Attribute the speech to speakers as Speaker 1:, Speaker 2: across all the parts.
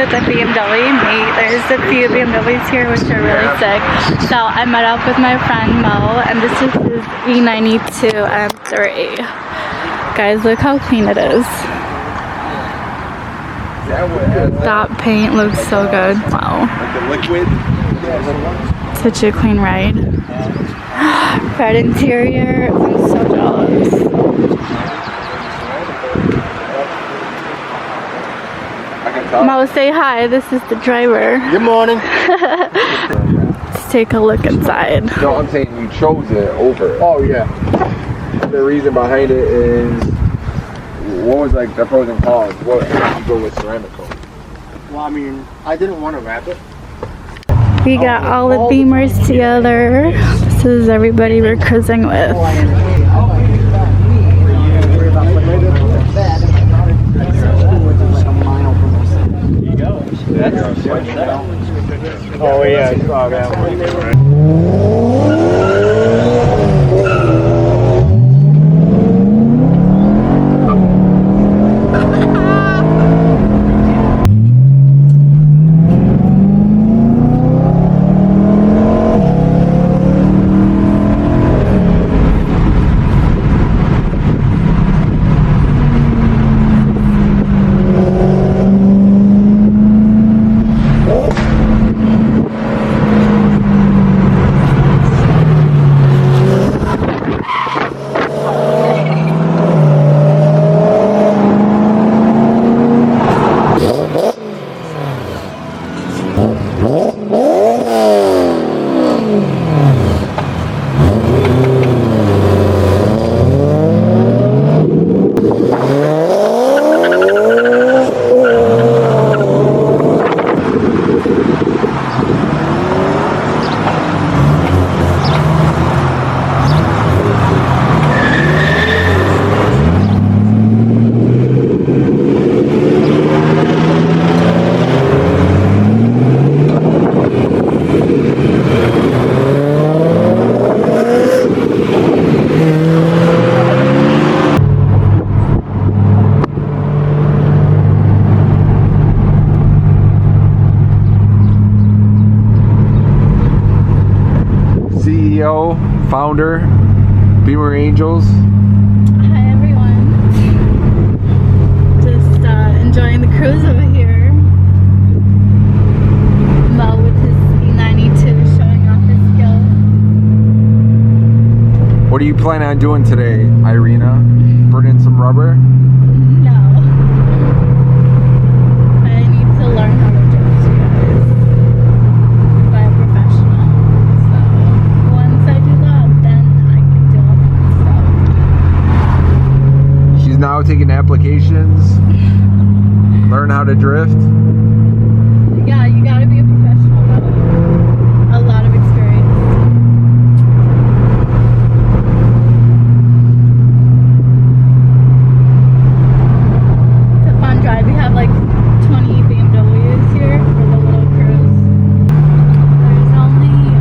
Speaker 1: with a BMW mate. There's a few BMWs here which are really sick. So I met up with my friend Mo, and this is his E92 M3. Guys, look how clean it is. That paint looks so good. Wow. Such a clean ride. Red interior. I'm so jealous. Mo, say hi. This is the driver.
Speaker 2: Good morning.
Speaker 1: Let's take a look inside.
Speaker 2: No, I'm saying you chose it over. Oh yeah. The reason behind it is, what was like the pros and cons? What did you go with ceramic coat? Well, I mean, I didn't want to wrap it.
Speaker 1: We got all the Beamers together. This is everybody we're cruising with.
Speaker 2: Oh yeah, I saw that CEO, founder, Beamer Angels.
Speaker 1: Hi everyone. Just enjoying the cruise over here. Mo with his E92 showing off his skills.
Speaker 2: What are you planning on doing today, Irina? Burning some rubber?
Speaker 1: No. I need to learn how to drift, you guys. By a professional. So once I do that, then I can do all that stuff.
Speaker 2: She's now taking applications, learn how to drift.
Speaker 1: Yeah, you gotta be a professional though. A lot of experience. It's a fun drive. We have like 20 BMWs here for the little cruise.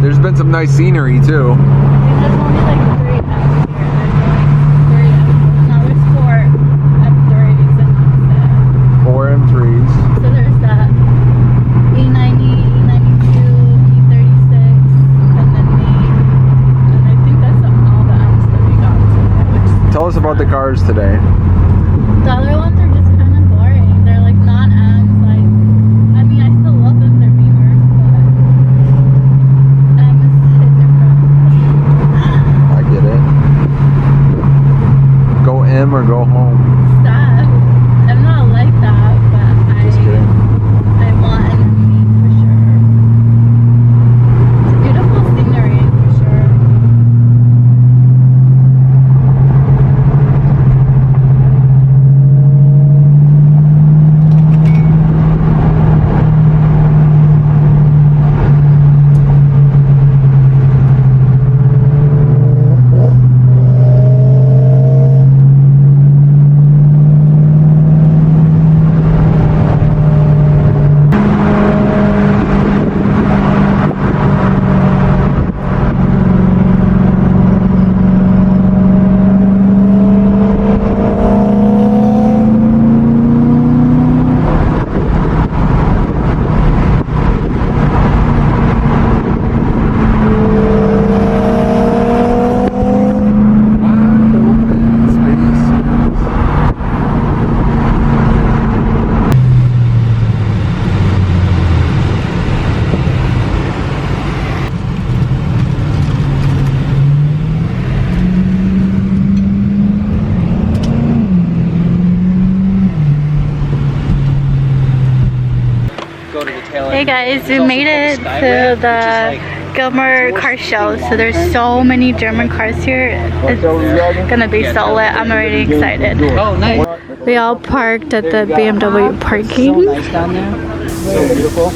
Speaker 2: There's been some nice scenery too.
Speaker 1: I think there's only like 3 M's here. There's like 3 M's. Now there's 4 M3s and that's it.
Speaker 2: 4 M3s.
Speaker 1: So there's that E90, E92, E36, and then me. And I think that's all the M's that we got today.
Speaker 2: Tell us about the cars today.
Speaker 1: The other ones are just kind of boring. They're like non-M's. Like, I mean, I still love them. They're Beamers, but M is hit different.
Speaker 2: I get it. Go M or go home.
Speaker 1: Stop. I'm not like that, but
Speaker 2: Just kidding.
Speaker 1: I want energy for sure. It's a beautiful scenery for sure. Hey guys, we made it to the Gilmore car show. So there's so many German cars here. It's gonna be so lit. I'm already excited.
Speaker 3: Oh, nice.
Speaker 1: We all parked at the BMW parking.
Speaker 3: So nice down there. So beautiful.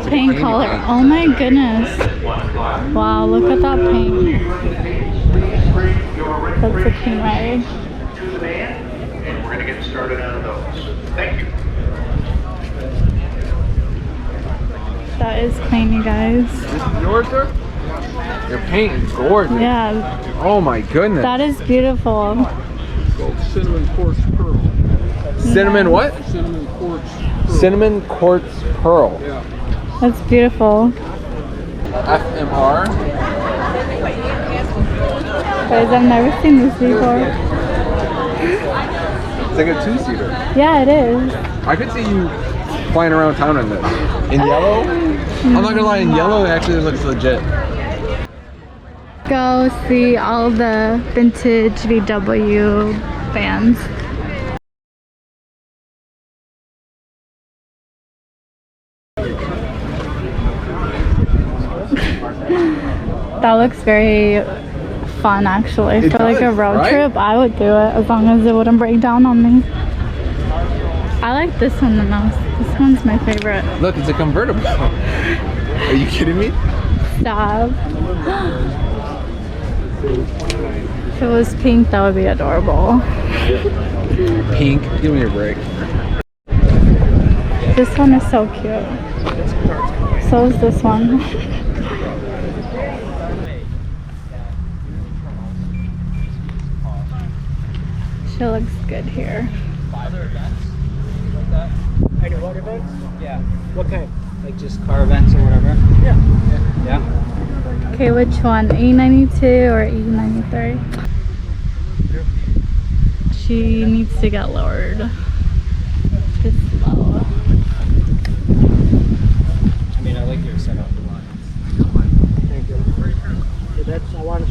Speaker 1: paint color. Oh my goodness. Wow, look at that paint. That's a clean ride.
Speaker 4: To the van, and we're going to get started on those. Thank you.
Speaker 1: That is clean, you guys.
Speaker 2: This is yours, sir? Your paint is gorgeous.
Speaker 1: Yeah,
Speaker 2: Oh my goodness.
Speaker 1: that is beautiful.
Speaker 5: Cinnamon quartz pearl.
Speaker 2: Cinnamon what?
Speaker 5: Cinnamon quartz pearl.
Speaker 2: Cinnamon quartz pearl.
Speaker 5: Yeah.
Speaker 1: That's beautiful.
Speaker 2: FMR.
Speaker 1: Guys, I've never seen this before.
Speaker 2: It's like a two-seater.
Speaker 1: Yeah, it is.
Speaker 2: I could see you flying around town in this. In yellow? I'm not gonna lie, in yellow it actually looks legit.
Speaker 1: Go see all the vintage VW vans. That looks very fun, actually.
Speaker 2: It
Speaker 1: For like a
Speaker 2: does,
Speaker 1: road
Speaker 2: right?
Speaker 1: trip, I would do it as long as it wouldn't break down on me. I like this one the most. This one's my favorite.
Speaker 2: Look, it's a convertible. Are you kidding me?
Speaker 1: Stop. If it was pink, that would be adorable.
Speaker 2: Pink. Give me a break.
Speaker 1: This one is so cute. So is this one. She looks good here.
Speaker 3: Any what events? Yeah. What kind? Like just car events or whatever? Yeah. Yeah.
Speaker 1: Okay, which one? E92 or E93? She needs to get lowered. Just low.
Speaker 3: I mean, I like your setup a lot.
Speaker 5: Thank you. So that's, I want